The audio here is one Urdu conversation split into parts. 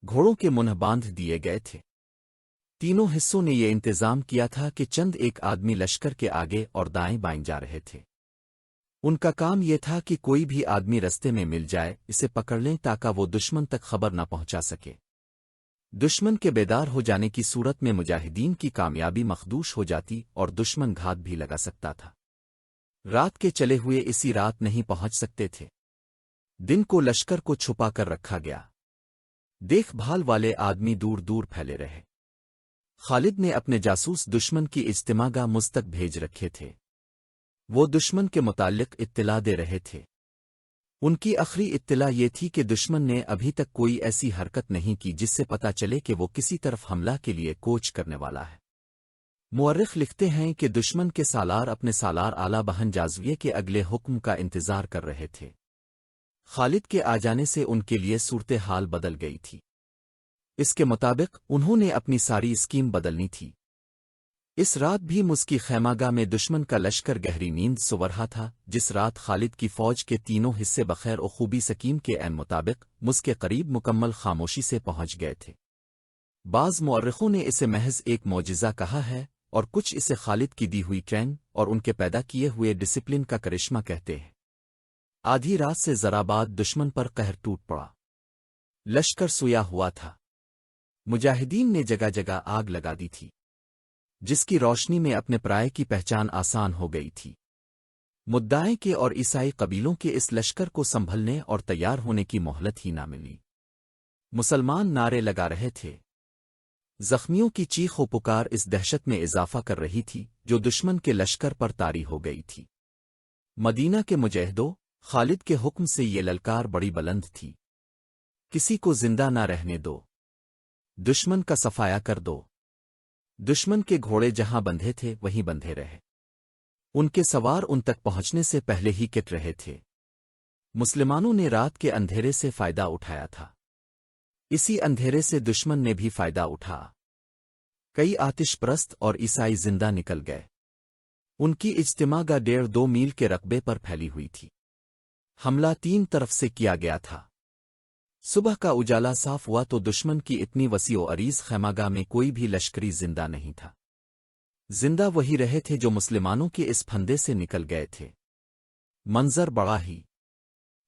گھوڑوں کے منہ باندھ دیے گئے تھے۔ تینوں حصوں نے یہ انتظام کیا تھا کہ چند ایک آدمی لشکر کے آگے اور دائیں بائیں جا رہے تھے۔ ان کا کام یہ تھا کہ کوئی بھی آدمی رستے میں مل جائے اسے پکڑ لیں تاکہ وہ دشمن تک خبر نہ پہنچا سکے۔ دشمن کے بیدار ہو جانے کی صورت میں مجاہدین کی کامیابی مخدوش ہو جاتی اور دشمن گھات بھی لگا سکتا تھا۔ رات کے چلے ہوئے اسی رات نہیں پہنچ سکتے تھے۔ دن کو لشکر کو چھپا کر رکھا گیا۔ دیکھ بھال والے آدمی دور دور پھیلے رہے۔ خالد نے اپنے جاسوس دشمن کی اجتماع مستق بھیج رکھے تھے۔ وہ دشمن کے متعلق اطلاع دے رہے تھے۔ ان کی آخری اطلاع یہ تھی کہ دشمن نے ابھی تک کوئی ایسی حرکت نہیں کی جس سے پتہ چلے کہ وہ کسی طرف حملہ کے لیے کوچ کرنے والا ہے۔ مورخ لکھتے ہیں کہ دشمن کے سالار اپنے سالار اعلی بہن جازویے کے اگلے حکم کا انتظار کر رہے تھے۔ خالد کے آ جانے سے ان کے لیے صورتحال بدل گئی تھی۔ اس کے مطابق انہوں نے اپنی ساری اسکیم بدلنی تھی۔ اس رات بھی مسکی خیمہ گاہ میں دشمن کا لشکر گہری نیند سو رہا تھا۔ جس رات خالد کی فوج کے تینوں حصے بخیر و خوبی سکیم کے عین مطابق مس کے قریب مکمل خاموشی سے پہنچ گئے تھے۔ بعض مورخوں نے اسے محض ایک معجزہ کہا ہے اور کچھ اسے خالد کی دی ہوئی ٹرین اور ان کے پیدا کیے ہوئے ڈسپلن کا کرشمہ کہتے ہیں۔ آدھی رات سے ذرا بعد دشمن پر قہر ٹوٹ پڑا۔ لشکر سویا ہوا تھا۔ مجاہدین نے جگہ جگہ آگ لگا دی تھی، جس کی روشنی میں اپنے پرائے کی پہچان آسان ہو گئی تھی۔ مدعے کے اور عیسائی قبیلوں کے اس لشکر کو سنبھلنے اور تیار ہونے کی مہلت ہی نہ ملی۔ مسلمان نعرے لگا رہے تھے۔ زخمیوں کی چیخ و پکار اس دہشت میں اضافہ کر رہی تھی جو دشمن کے لشکر پر طاری ہو گئی تھی۔ مدینہ کے مجاہدوں، خالد کے حکم سے یہ للکار بڑی بلند تھی۔ کسی کو زندہ نہ رہنے دو، دشمن کا صفایا کر دو۔ دشمن کے گھوڑے جہاں بندھے تھے وہیں بندھے رہے۔ ان کے سوار ان تک پہنچنے سے پہلے ہی کٹ رہے تھے۔ مسلمانوں نے رات کے اندھیرے سے فائدہ اٹھایا تھا۔ اسی اندھیرے سے دشمن نے بھی فائدہ اٹھا۔ کئی آتش پرست اور عیسائی زندہ نکل گئے۔ ان کی اجتماع 1.5-2 میل کے رقبے پر پھیلی ہوئی تھی۔ حملہ 3 طرف سے کیا گیا تھا۔ صبح کا اجالا صاف ہوا تو دشمن کی اتنی وسیع و عریض خیمہ گاہ میں کوئی بھی لشکری زندہ نہیں تھا۔ زندہ وہی رہے تھے جو مسلمانوں کے اس پھندے سے نکل گئے تھے۔ منظر بڑا ہی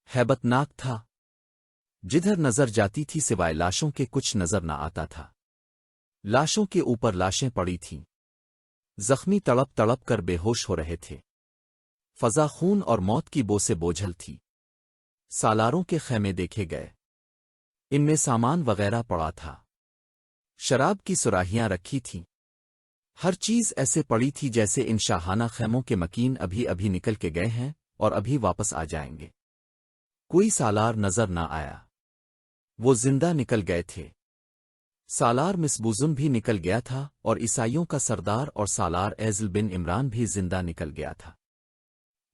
ہیبت ناک تھا۔ جدھر نظر جاتی تھی سوائے لاشوں کے کچھ نظر نہ آتا تھا۔ لاشوں کے اوپر لاشیں پڑی تھیں۔ زخمی تڑپ تڑپ کر بے ہوش ہو رہے تھے۔ فضا خون اور موت کی بو سے بوجھل تھی۔ سالاروں کے خیمے دیکھے گئے۔ ان میں سامان وغیرہ پڑا تھا۔ شراب کی سراہیاں رکھی تھیں۔ ہر چیز ایسے پڑی تھی جیسے ان شاہانہ خیموں کے مکین ابھی ابھی نکل کے گئے ہیں اور ابھی واپس آ جائیں گے۔ کوئی سالار نظر نہ آیا۔ وہ زندہ نکل گئے تھے۔ سالار مسبوزن بھی نکل گیا تھا اور عیسائیوں کا سردار اور سالار ایزل بن عمران بھی زندہ نکل گیا تھا۔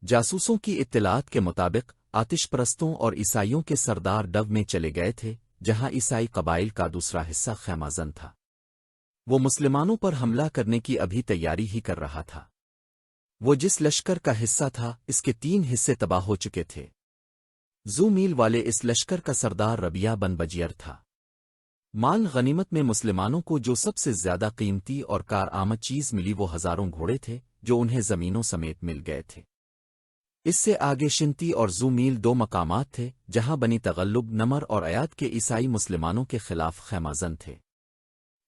جاسوسوں کی اطلاعات کے مطابق آتش پرستوں اور عیسائیوں کے سردار ڈو میں چلے گئے تھے جہاں عیسائی قبائل کا دوسرا حصہ خیمہ زن تھا۔ وہ مسلمانوں پر حملہ کرنے کی ابھی تیاری ہی کر رہا تھا۔ وہ جس لشکر کا حصہ تھا اس کے 3 حصے تباہ ہو چکے تھے۔ زو میل والے اس لشکر کا سردار ربیہ بن بجیر تھا۔ مال غنیمت میں مسلمانوں کو جو سب سے زیادہ قیمتی اور کارآمد چیز ملی وہ ہزاروں گھوڑے تھے جو انہیں زمینوں سمیت مل گئے تھے۔ اس سے آگے شنتی اور زو میل 2 مقامات تھے جہاں بنی تغلب نمر اور ایاد کے عیسائی مسلمانوں کے خلاف خیمہ زن تھے۔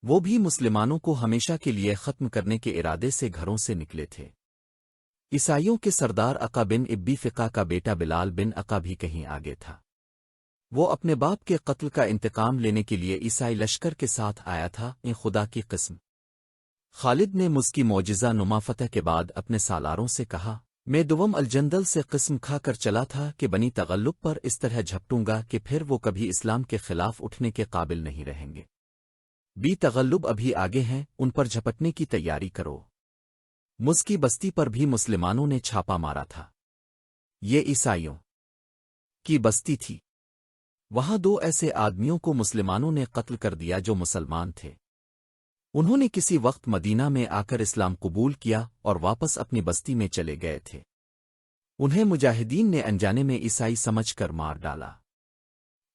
وہ بھی مسلمانوں کو ہمیشہ کے لیے ختم کرنے کے ارادے سے گھروں سے نکلے تھے۔ عیسائیوں کے سردار عقا بن ابی فقہ کا بیٹا بلال بن عقا بھی کہیں آگے تھا۔ وہ اپنے باپ کے قتل کا انتقام لینے کے لیے عیسائی لشکر کے ساتھ آیا تھا۔ ان خدا کی قسم! خالد نے مسکی معجزہ نما فتح کے بعد اپنے سالاروں سے کہا، میں دوم الجندل سے قسم کھا کر چلا تھا کہ بنی تغلب پر اس طرح جھپٹوں گا کہ پھر وہ کبھی اسلام کے خلاف اٹھنے کے قابل نہیں رہیں گے۔ بی تغلب ابھی آگے ہیں، ان پر جھپٹنے کی تیاری کرو۔ مز کی بستی پر بھی مسلمانوں نے چھاپا مارا تھا۔ یہ عیسائیوں کی بستی تھی۔ وہاں 2 ایسے آدمیوں کو مسلمانوں نے قتل کر دیا جو مسلمان تھے۔ انہوں نے کسی وقت مدینہ میں آ کر اسلام قبول کیا اور واپس اپنی بستی میں چلے گئے تھے۔ انہیں مجاہدین نے انجانے میں عیسائی سمجھ کر مار ڈالا۔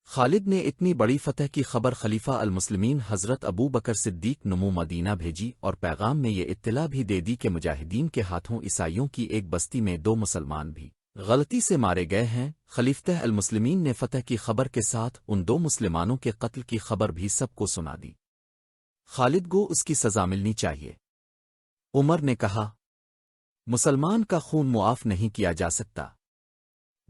خالد نے اتنی بڑی فتح کی خبر خلیفہ المسلمین حضرت ابو بکر صدیق نمو مدینہ بھیجی اور پیغام میں یہ اطلاع بھی دے دی کہ مجاہدین کے ہاتھوں عیسائیوں کی ایک بستی میں 2 مسلمان بھی غلطی سے مارے گئے ہیں۔ خلیفہ المسلمین نے فتح کی خبر کے ساتھ ان 2 مسلمانوں کے قتل کی خبر بھی سب کو سنا دی۔ خالد کو اس کی سزا ملنی چاہیے۔ عمر نے کہا، مسلمان کا خون معاف نہیں کیا جا سکتا۔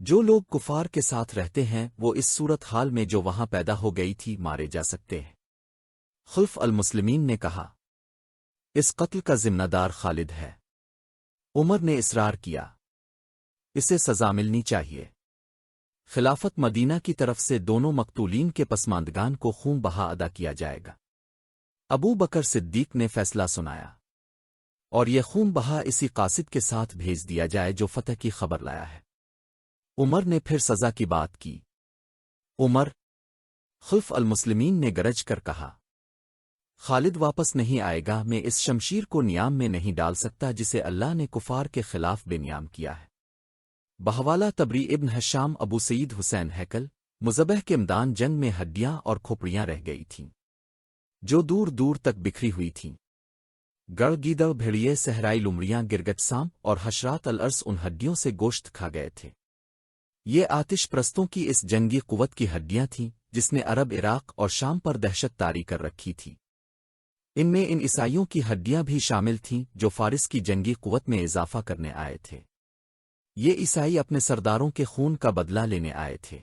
جو لوگ کفار کے ساتھ رہتے ہیں وہ اس صورت حال میں جو وہاں پیدا ہو گئی تھی مارے جا سکتے ہیں۔ خلف المسلمین نے کہا، اس قتل کا ذمہ دار خالد ہے۔ عمر نے اصرار کیا، اسے سزا ملنی چاہیے۔ خلافت مدینہ کی طرف سے دونوں مقتولین کے پسماندگان کو خون بہا ادا کیا جائے گا۔ ابو بکر صدیق نے فیصلہ سنایا، اور یہ خون بہا اسی قاصد کے ساتھ بھیج دیا جائے جو فتح کی خبر لایا ہے۔ عمر نے پھر سزا کی بات کی۔ عمر، خلف المسلمین نے گرج کر کہا، خالد واپس نہیں آئے گا، میں اس شمشیر کو نیام میں نہیں ڈال سکتا جسے اللہ نے کفار کے خلاف بے نیام کیا ہے۔ بحوالہ تبری ابن حشام ابو سعید حسین ہیکل، مذبح کے میدان جنگ میں ہڈیاں اور کھوپڑیاں رہ گئی تھیں جو دور دور تک بکھری ہوئی تھیں۔ گڑ گیدڑ بھیڑیے صحرائی لمڑیاں گرگٹ سام اور حشرات الارض ان ہڈیوں سے گوشت کھا گئے تھے۔ یہ آتش پرستوں کی اس جنگی قوت کی ہڈیاں تھیں جس نے عرب عراق اور شام پر دہشت طاری کر رکھی تھی۔ ان میں ان عیسائیوں کی ہڈیاں بھی شامل تھیں جو فارس کی جنگی قوت میں اضافہ کرنے آئے تھے۔ یہ عیسائی اپنے سرداروں کے خون کا بدلہ لینے آئے تھے۔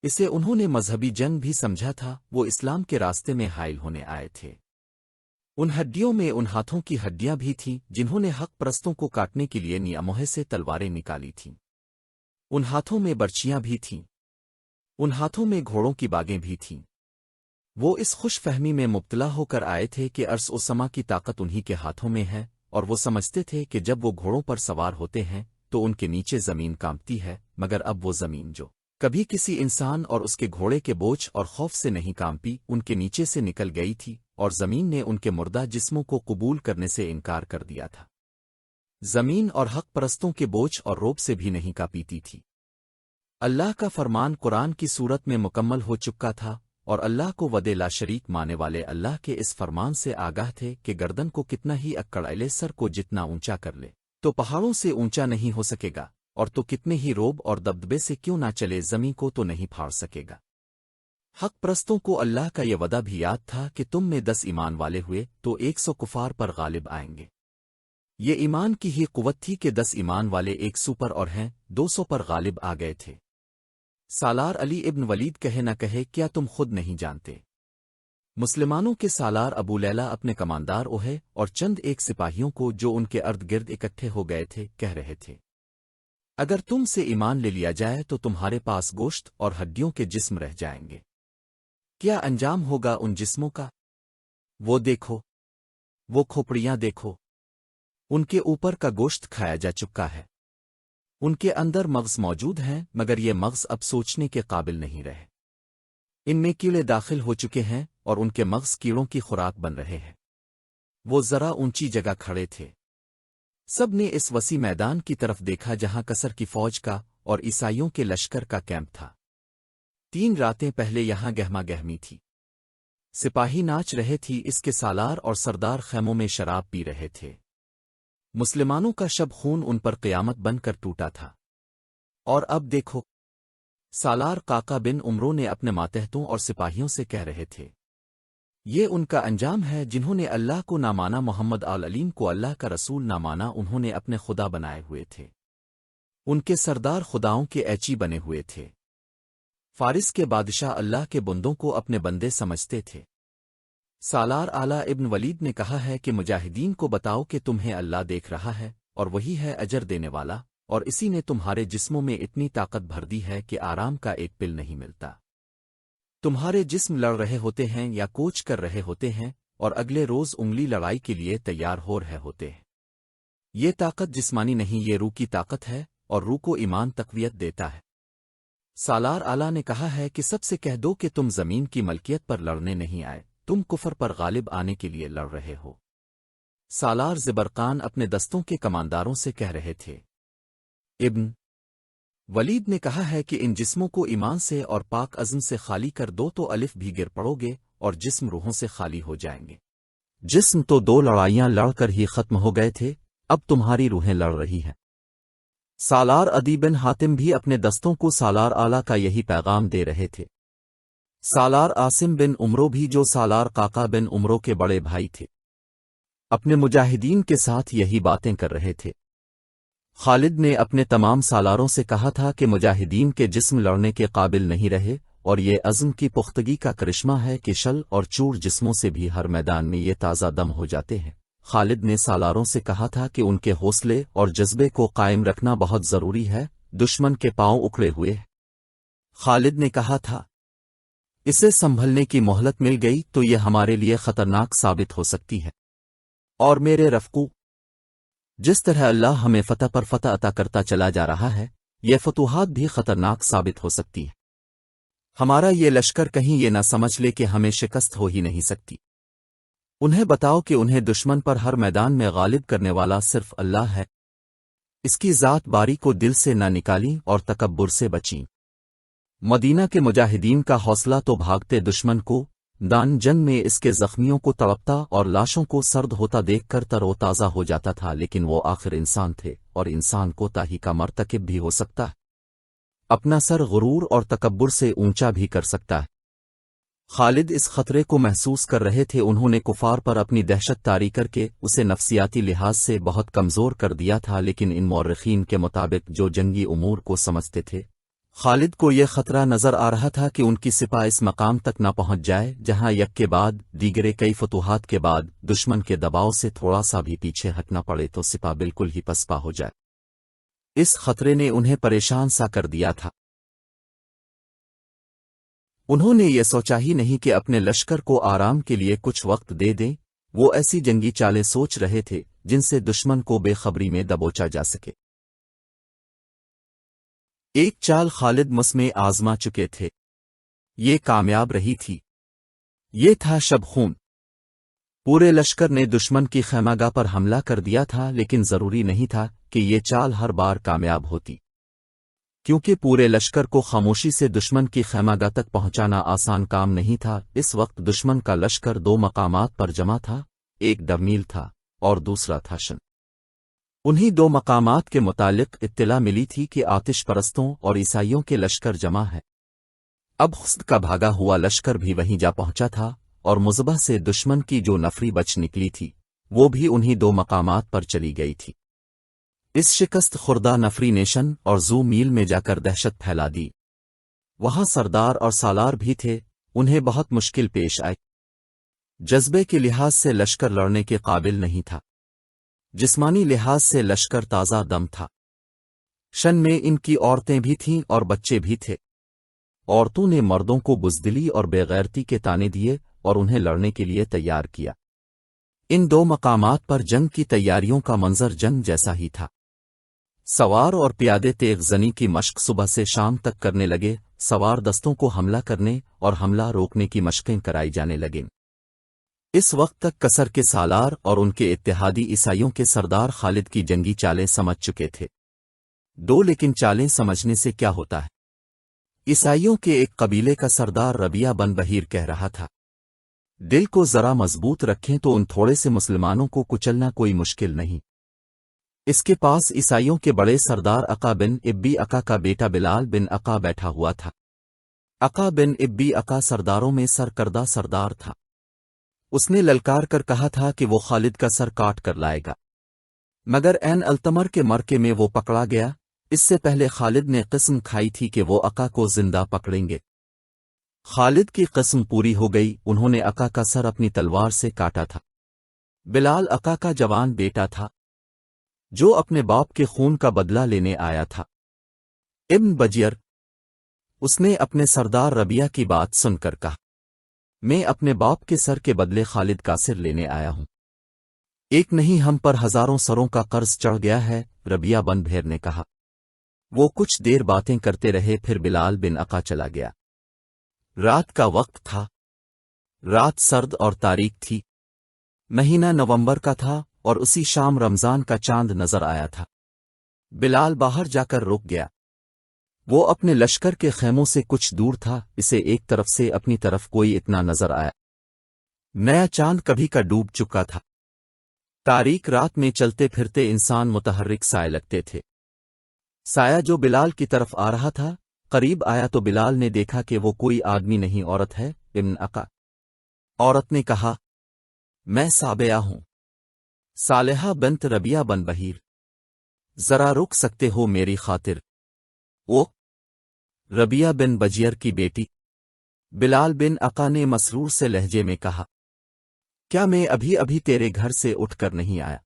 اسے انہوں نے مذہبی جنگ بھی سمجھا تھا، وہ اسلام کے راستے میں حائل ہونے آئے تھے۔ ان ہڈیوں میں ان ہاتھوں کی ہڈیاں بھی تھیں جنہوں نے حق پرستوں کو کاٹنے کے لیے نیاموہے سے تلواریں نکالی تھیں۔ ان ہاتھوں میں برچیاں بھی تھیں، ان ہاتھوں میں گھوڑوں کی باگیں بھی تھیں۔ وہ اس خوش فہمی میں مبتلا ہو کر آئے تھے کہ ارض و سما کی طاقت انہی کے ہاتھوں میں ہے، اور وہ سمجھتے تھے کہ جب وہ گھوڑوں پر سوار ہوتے ہیں تو ان کے نیچے زمین کانپتی ہے، مگر اب وہ زمین جو کبھی کسی انسان اور اس کے گھوڑے کے بوجھ اور خوف سے نہیں کانپی ان کے نیچے سے نکل گئی تھی، اور زمین نے ان کے مردہ جسموں کو قبول کرنے سے انکار کر دیا تھا۔ زمین اور حق پرستوں کے بوجھ اور روب سے بھی نہیں کانپتی تھی۔ اللہ کا فرمان قرآن کی صورت میں مکمل ہو چکا تھا، اور اللہ کو ودے لا شریک مانے والے اللہ کے اس فرمان سے آگاہ تھے کہ گردن کو کتنا ہی اکڑ سر کو جتنا اونچا کر لے تو پہاڑوں سے اونچا نہیں ہو سکے گا، اور تو کتنے ہی روب اور دبدبے سے کیوں نہ چلے زمین کو تو نہیں پھاڑ سکے گا۔ حق پرستوں کو اللہ کا یہ وعدہ بھی یاد تھا کہ تم میں 10 ایمان والے ہوئے تو 100 کفار پر غالب آئیں گے۔ یہ ایمان کی ہی قوت تھی کہ 10 ایمان والے 100 پر اور ہیں 200 پر غالب آ گئے تھے۔ سالار علی ابن ولید کہے نہ کہے، کیا تم خود نہیں جانتے؟ مسلمانوں کے سالار ابو لیلا اپنے کماندار اوہے اور چند ایک سپاہیوں کو جو ان کے ارد گرد اکٹھے ہو گئے تھے کہہ رہے تھے، اگر تم سے ایمان لے لیا جائے تو تمہارے پاس گوشت اور ہڈیوں کے جسم رہ جائیں گے۔ کیا انجام ہوگا ان جسموں کا؟ وہ دیکھو، وہ کھوپڑیاں دیکھو، ان کے اوپر کا گوشت کھایا جا چکا ہے۔ ان کے اندر مغز موجود ہیں، مگر یہ مغز اب سوچنے کے قابل نہیں رہے۔ ان میں کیڑے داخل ہو چکے ہیں اور ان کے مغز کیڑوں کی خوراک بن رہے ہیں۔ وہ ذرا اونچی جگہ کھڑے تھے۔ سب نے اس وسیع میدان کی طرف دیکھا جہاں کسر کی فوج کا اور عیسائیوں کے لشکر کا کیمپ تھا۔ 3 راتیں پہلے یہاں گہما گہمی تھی۔ سپاہی ناچ رہے تھی، اس کے سالار اور سردار خیموں میں شراب پی رہے تھے۔ مسلمانوں کا شب خون ان پر قیامت بن کر ٹوٹا تھا۔ اور اب دیکھو، سالار قاقا بن عمرو نے اپنے ماتحتوں اور سپاہیوں سے کہہ رہے تھے، یہ ان کا انجام ہے جنہوں نے اللہ کو نہ مانا، محمد علیم کو اللہ کا رسول نہ مانا، انہوں نے اپنے خدا بنائے ہوئے تھے۔ ان کے سردار خداؤں کے ایچی بنے ہوئے تھے۔ فارس کے بادشاہ اللہ کے بندوں کو اپنے بندے سمجھتے تھے۔ سالار اعلیٰ ابن ولید نے کہا ہے کہ مجاہدین کو بتاؤ کہ تمہیں اللہ دیکھ رہا ہے اور وہی ہے اجر دینے والا، اور اسی نے تمہارے جسموں میں اتنی طاقت بھر دی ہے کہ آرام کا ایک پل نہیں ملتا۔ تمہارے جسم لڑ رہے ہوتے ہیں یا کوچ کر رہے ہوتے ہیں، اور اگلے روز انگلی لڑائی کے لیے تیار ہو رہے ہوتے ہیں۔ یہ طاقت جسمانی نہیں، یہ روح کی طاقت ہے، اور روح کو ایمان تقویت دیتا ہے۔ سالار اعلیٰ نے کہا ہے کہ سب سے کہہ دو کہ تم زمین کی ملکیت پر لڑنے نہیں آئے، تم کفر پر غالب آنے کے لیے لڑ رہے ہو۔ سالار زبرقان اپنے دستوں کے کمانداروں سے کہہ رہے تھے، ابن ولید نے کہا ہے کہ ان جسموں کو ایمان سے اور پاک عزم سے خالی کر دو تو الف بھی گر پڑو گے اور جسم روحوں سے خالی ہو جائیں گے۔ جسم تو 2 لڑائیاں لڑ کر ہی ختم ہو گئے تھے، اب تمہاری روحیں لڑ رہی ہیں۔ سالار عدی بن حاتم بھی اپنے دستوں کو سالار آلہ کا یہی پیغام دے رہے تھے۔ سالار عاصم بن عمرو بھی جو سالار قاقا بن عمرو کے بڑے بھائی تھے، اپنے مجاہدین کے ساتھ یہی باتیں کر رہے تھے۔ خالد نے اپنے تمام سالاروں سے کہا تھا کہ مجاہدین کے جسم لڑنے کے قابل نہیں رہے، اور یہ عزم کی پختگی کا کرشمہ ہے کہ شل اور چور جسموں سے بھی ہر میدان میں یہ تازہ دم ہو جاتے ہیں۔ خالد نے سالاروں سے کہا تھا کہ ان کے حوصلے اور جذبے کو قائم رکھنا بہت ضروری ہے، دشمن کے پاؤں اکڑے ہوئے ہیں۔ خالد نے کہا تھا، اسے سنبھلنے کی مہلت مل گئی تو یہ ہمارے لیے خطرناک ثابت ہو سکتی ہے۔ اور میرے رفقو، جس طرح اللہ ہمیں فتح پر فتح عطا کرتا چلا جا رہا ہے، یہ فتوحات بھی خطرناک ثابت ہو سکتی ہے۔ ہمارا یہ لشکر کہیں یہ نہ سمجھ لے کہ ہمیں شکست ہو ہی نہیں سکتی۔ انہیں بتاؤ کہ انہیں دشمن پر ہر میدان میں غالب کرنے والا صرف اللہ ہے، اس کی ذات باری کو دل سے نہ نکالیں اور تکبر سے بچیں۔ مدینہ کے مجاہدین کا حوصلہ تو بھاگتے دشمن کو دان جنگ میں اس کے زخمیوں کو تڑپتا اور لاشوں کو سرد ہوتا دیکھ کر تر و تازہ ہو جاتا تھا، لیکن وہ آخر انسان تھے اور انسان کوتاہی کا مرتکب بھی ہو سکتا ہے، اپنا سر غرور اور تکبر سے اونچا بھی کر سکتا ہے۔ خالد اس خطرے کو محسوس کر رہے تھے، انہوں نے کفار پر اپنی دہشت طاری کر کے اسے نفسیاتی لحاظ سے بہت کمزور کر دیا تھا، لیکن ان مورخین کے مطابق جو جنگی امور کو سمجھتے تھے، خالد کو یہ خطرہ نظر آ رہا تھا کہ ان کی سپاہ اس مقام تک نہ پہنچ جائے جہاں یک کے بعد دیگرے کئی فتوحات کے بعد دشمن کے دباؤ سے تھوڑا سا بھی پیچھے ہٹنا پڑے تو سپاہ بالکل ہی پسپا ہو جائے۔ اس خطرے نے انہیں پریشان سا کر دیا تھا۔ انہوں نے یہ سوچا ہی نہیں کہ اپنے لشکر کو آرام کے لیے کچھ وقت دے دیں، وہ ایسی جنگی چالیں سوچ رہے تھے جن سے دشمن کو بے خبری میں دبوچا جا سکے۔ ایک چال خالد مس میں آزما چکے تھے، یہ کامیاب رہی تھی، یہ تھا شب خون۔ پورے لشکر نے دشمن کی خیمہ گاہ پر حملہ کر دیا تھا، لیکن ضروری نہیں تھا کہ یہ چال ہر بار کامیاب ہوتی، کیونکہ پورے لشکر کو خاموشی سے دشمن کی خیمہ گاہ تک پہنچانا آسان کام نہیں تھا۔ اس وقت دشمن کا لشکر 2 مقامات پر جمع تھا، ایک ڈبمیل تھا اور دوسرا تھا شن۔ انہی 2 مقامات کے متعلق اطلاع ملی تھی کہ آتش پرستوں اور عیسائیوں کے لشکر جمع ہے۔ اب خسد کا بھاگا ہوا لشکر بھی وہیں جا پہنچا تھا، اور مذبح سے دشمن کی جو نفری بچ نکلی تھی وہ بھی انہی 2 مقامات پر چلی گئی تھی۔ اس شکست خوردہ نفری نیشن اور زو میل میں جا کر دہشت پھیلا دی۔ وہاں سردار اور سالار بھی تھے، انہیں بہت مشکل پیش آئی۔ جذبے کے لحاظ سے لشکر لڑنے کے قابل نہیں تھا، جسمانی لحاظ سے لشکر تازہ دم تھا۔ شن میں ان کی عورتیں بھی تھیں اور بچے بھی تھے۔ عورتوں نے مردوں کو بزدلی اور بے غیرتی کے طعنے دیے اور انہیں لڑنے کے لیے تیار کیا۔ ان 2 مقامات پر جنگ کی تیاریوں کا منظر جنگ جیسا ہی تھا۔ سوار اور پیادے تیغ زنی کی مشق صبح سے شام تک کرنے لگے، سوار دستوں کو حملہ کرنے اور حملہ روکنے کی مشقیں کرائی جانے لگیں۔ اس وقت تک کسر کے سالار اور ان کے اتحادی عیسائیوں کے سردار خالد کی جنگی چالیں سمجھ چکے تھے۔ لیکن چالیں سمجھنے سے کیا ہوتا ہے؟ عیسائیوں کے ایک قبیلے کا سردار ربیہ بن بحیر کہہ رہا تھا، دل کو ذرا مضبوط رکھیں تو ان تھوڑے سے مسلمانوں کو کچلنا کوئی مشکل نہیں۔ اس کے پاس عیسائیوں کے بڑے سردار عقا بن ابی عقا کا بیٹا بلال بن عقا بیٹھا ہوا تھا۔ عقا بن ابی عقا سرداروں میں سرکردہ سردار تھا۔ اس نے للکار کر کہا تھا کہ وہ خالد کا سر کاٹ کر لائے گا، مگر عین التمر کے مرکے میں وہ پکڑا گیا۔ اس سے پہلے خالد نے قسم کھائی تھی کہ وہ عقا کو زندہ پکڑیں گے۔ خالد کی قسم پوری ہو گئی، انہوں نے عقا کا سر اپنی تلوار سے کاٹا تھا۔ بلال عقا کا جوان بیٹا تھا جو اپنے باپ کے خون کا بدلہ لینے آیا تھا۔ ابن بجیر، اس نے اپنے سردار ربیہ کی بات سن کر کہا، میں اپنے باپ کے سر کے بدلے خالد کا سر لینے آیا ہوں۔ ایک نہیں، ہم پر ہزاروں سروں کا قرض چڑھ گیا ہے، ربیہ بن بھیر نے کہا۔ وہ کچھ دیر باتیں کرتے رہے، پھر بلال بن عقا چلا گیا۔ رات کا وقت تھا، رات سرد اور تاریک تھی، مہینہ نومبر کا تھا اور اسی شام رمضان کا چاند نظر آیا تھا۔ بلال باہر جا کر رک گیا۔ وہ اپنے لشکر کے خیموں سے کچھ دور تھا، اسے ایک طرف سے اپنی طرف کوئی اتنا نظر آیا۔ نیا چاند کبھی کا ڈوب چکا تھا۔ تاریک رات میں چلتے پھرتے انسان متحرک سائے لگتے تھے۔ سایہ جو بلال کی طرف آ رہا تھا قریب آیا تو بلال نے دیکھا کہ وہ کوئی آدمی نہیں، عورت ہے۔ ابن عقا عورت نے کہا، میں سابیہ ہوں، صالحہ بنت ربیہ بن بحیر، ذرا رک سکتے ہو میری خاطر؟ وہ ربیہ بن بجیر کی بیٹی۔ بلال بن عقا نے مسرور سے لہجے میں کہا، کیا میں ابھی ابھی تیرے گھر سے اٹھ کر نہیں آیا؟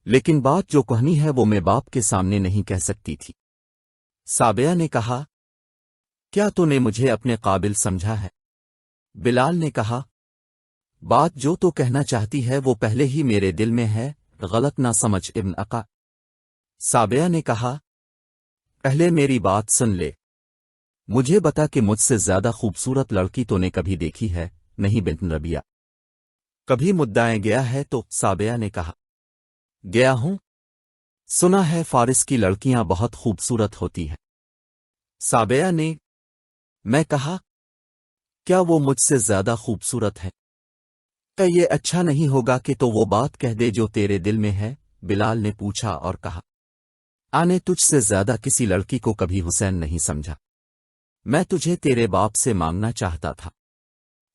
لیکن بات جو کہنی ہے وہ میں باپ کے سامنے نہیں کہہ سکتی تھی۔ سابیہ نے کہا، کیا تو نے مجھے اپنے قابل سمجھا ہے؟ بلال نے کہا، بات جو تو کہنا چاہتی ہے وہ پہلے ہی میرے دل میں ہے، غلط نہ سمجھ ابن عقا۔ سابیہ نے کہا، پہلے میری بات سن لے، مجھے بتا کہ مجھ سے زیادہ خوبصورت لڑکی تو نے کبھی دیکھی ہے؟ نہیں بنت ربیہ، کبھی مدعائیں گیا ہے تو؟ سابیہ نے کہا، گیا ہوں، سنا ہے فارس کی لڑکیاں بہت خوبصورت ہوتی ہیں۔ سابیہ نے میں کہا، کیا وہ مجھ سے زیادہ خوبصورت ہے؟ کیا یہ اچھا نہیں ہوگا کہ تو وہ بات کہہ دے جو تیرے دل میں ہے؟ بلال نے پوچھا اور کہا، آنے تجھ سے زیادہ کسی لڑکی کو کبھی حسین نہیں سمجھا۔ میں تجھے تیرے باپ سے مانگنا چاہتا تھا،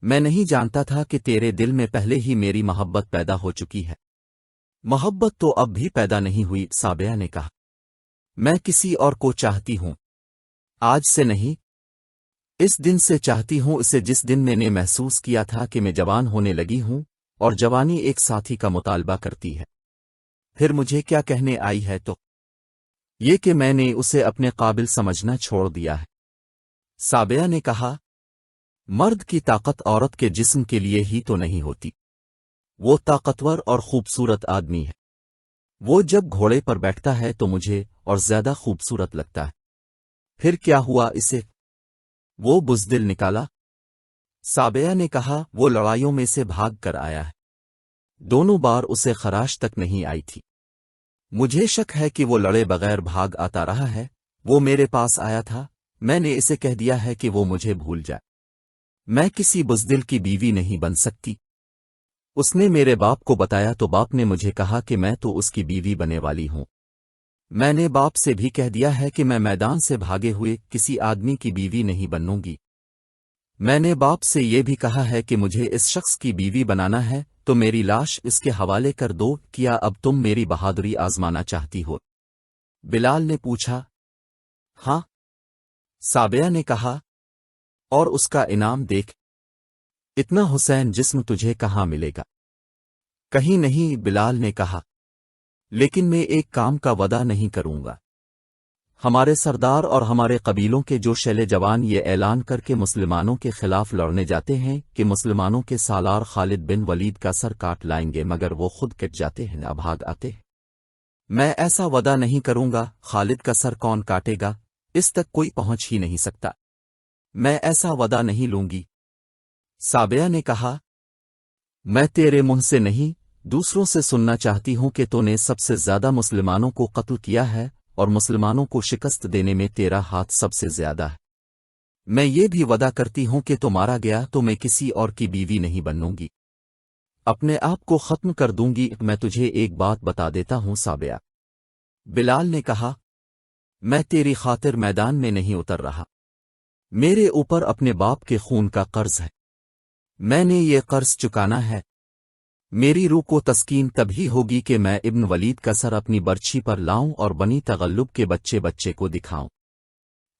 میں نہیں جانتا تھا کہ تیرے دل میں پہلے ہی میری محبت پیدا ہو چکی ہے۔ محبت تو اب بھی پیدا نہیں ہوئی، سابیہ نے کہا، میں کسی اور کو چاہتی ہوں، آج سے نہیں، اس دن سے چاہتی ہوں، اسے جس دن میں نے محسوس کیا تھا کہ میں جوان ہونے لگی ہوں، اور جوانی ایک ساتھی کا مطالبہ کرتی ہے۔ پھر مجھے کیا کہنے آئی ہے تو یہ کہ میں نے اسے اپنے قابل سمجھنا چھوڑ دیا ہے۔ سابیہ نے کہا، مرد کی طاقت عورت کے جسم کے لیے ہی تو نہیں ہوتی، وہ طاقتور اور خوبصورت آدمی ہے، وہ جب گھوڑے پر بیٹھتا ہے تو مجھے اور زیادہ خوبصورت لگتا ہے۔ پھر کیا ہوا اسے؟ وہ بزدل نکالا؟ سابیہ نے کہا، وہ لڑائیوں میں سے بھاگ کر آیا ہے، دونوں بار اسے خراش تک نہیں آئی تھی، مجھے شک ہے کہ وہ لڑے بغیر بھاگ آتا رہا ہے۔ وہ میرے پاس آیا تھا، میں نے اسے کہہ دیا ہے کہ وہ مجھے بھول جائے، میں کسی بزدل کی بیوی نہیں بن سکتی۔ اس نے میرے باپ کو بتایا تو باپ نے مجھے کہا کہ میں تو اس کی بیوی بنے والی ہوں۔ میں نے باپ سے بھی کہہ دیا ہے کہ میں میدان سے بھاگے ہوئے کسی آدمی کی بیوی نہیں بنوں گی۔ میں نے باپ سے یہ بھی کہا ہے کہ مجھے اس شخص کی بیوی بنانا ہے تو میری لاش اس کے حوالے کر دو، کیا اب تم میری بہادری آزمانا چاہتی ہو؟ بلال نے پوچھا، ہاں۔ سابیہ نے کہا، اور اس کا انعام دیکھ، اتنا حسین جسم تجھے کہاں ملے گا؟ کہیں نہیں، بلال نے کہا، لیکن میں ایک کام کا وعدہ نہیں کروں گا۔ ہمارے سردار اور ہمارے قبیلوں کے جو شیلے جوان یہ اعلان کر کے مسلمانوں کے خلاف لڑنے جاتے ہیں کہ مسلمانوں کے سالار خالد بن ولید کا سر کاٹ لائیں گے، مگر وہ خود کٹ جاتے ہیں نہ بھاگ آتے ہیں، میں ایسا وعدہ نہیں کروں گا۔ خالد کا سر کون کاٹے گا؟ اس تک کوئی پہنچ ہی نہیں سکتا، میں ایسا وعدہ نہیں لوں گی۔ سابیہ نے کہا، میں تیرے منہ سے نہیں دوسروں سے سننا چاہتی ہوں کہ تو نے سب سے زیادہ مسلمانوں کو قتل کیا ہے اور مسلمانوں کو شکست دینے میں تیرا ہاتھ سب سے زیادہ ہے۔ میں یہ بھی وعدہ کرتی ہوں کہ تو مارا گیا تو میں کسی اور کی بیوی نہیں بنوں گی، اپنے آپ کو ختم کر دوں گی۔ میں تجھے ایک بات بتا دیتا ہوں سابیہ، بلال نے کہا، میں تیری خاطر میدان میں نہیں اتر رہا، میرے اوپر اپنے باپ کے خون کا قرض ہے، میں نے یہ قرض چکانا ہے۔ میری روح کو تسکین تبھی ہوگی کہ میں ابن ولید کا سر اپنی برچھی پر لاؤں اور بنی تغلب کے بچے کو دکھاؤں،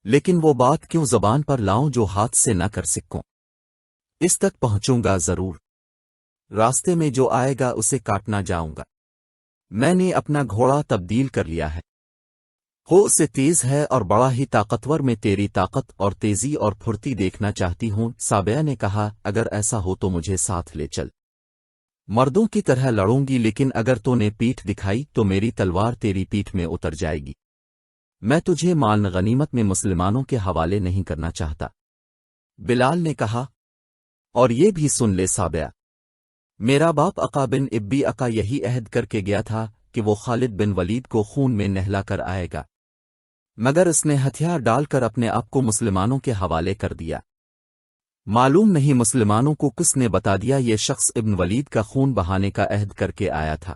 لیکن وہ بات کیوں زبان پر لاؤں جو ہاتھ سے نہ کر سکوں؟ اس تک پہنچوں گا ضرور، راستے میں جو آئے گا اسے کاٹنا جاؤں گا۔ میں نے اپنا گھوڑا تبدیل کر لیا ہے، ہو سے تیز ہے اور بڑا ہی طاقتور، میں تیری طاقت اور تیزی اور پھرتی دیکھنا چاہتی ہوں۔ سابیہ نے کہا، اگر ایسا ہو تو مجھے ساتھ لے چل، مردوں کی طرح لڑوں گی، لیکن اگر تو نے پیٹھ دکھائی تو میری تلوار تیری پیٹھ میں اتر جائے گی، میں تجھے مال غنیمت میں مسلمانوں کے حوالے نہیں کرنا چاہتا۔ بلال نے کہا، اور یہ بھی سن لے سابیہ، میرا باپ عقا بن ابی عقا یہی عہد کر کے گیا تھا کہ وہ خالد بن ولید کو خون میں نہلا کر آئے گا، مگر اس نے ہتھیار ڈال کر اپنے آپ کو مسلمانوں کے حوالے کر دیا۔ معلوم نہیں مسلمانوں کو کس نے بتا دیا، یہ شخص ابن ولید کا خون بہانے کا عہد کر کے آیا تھا۔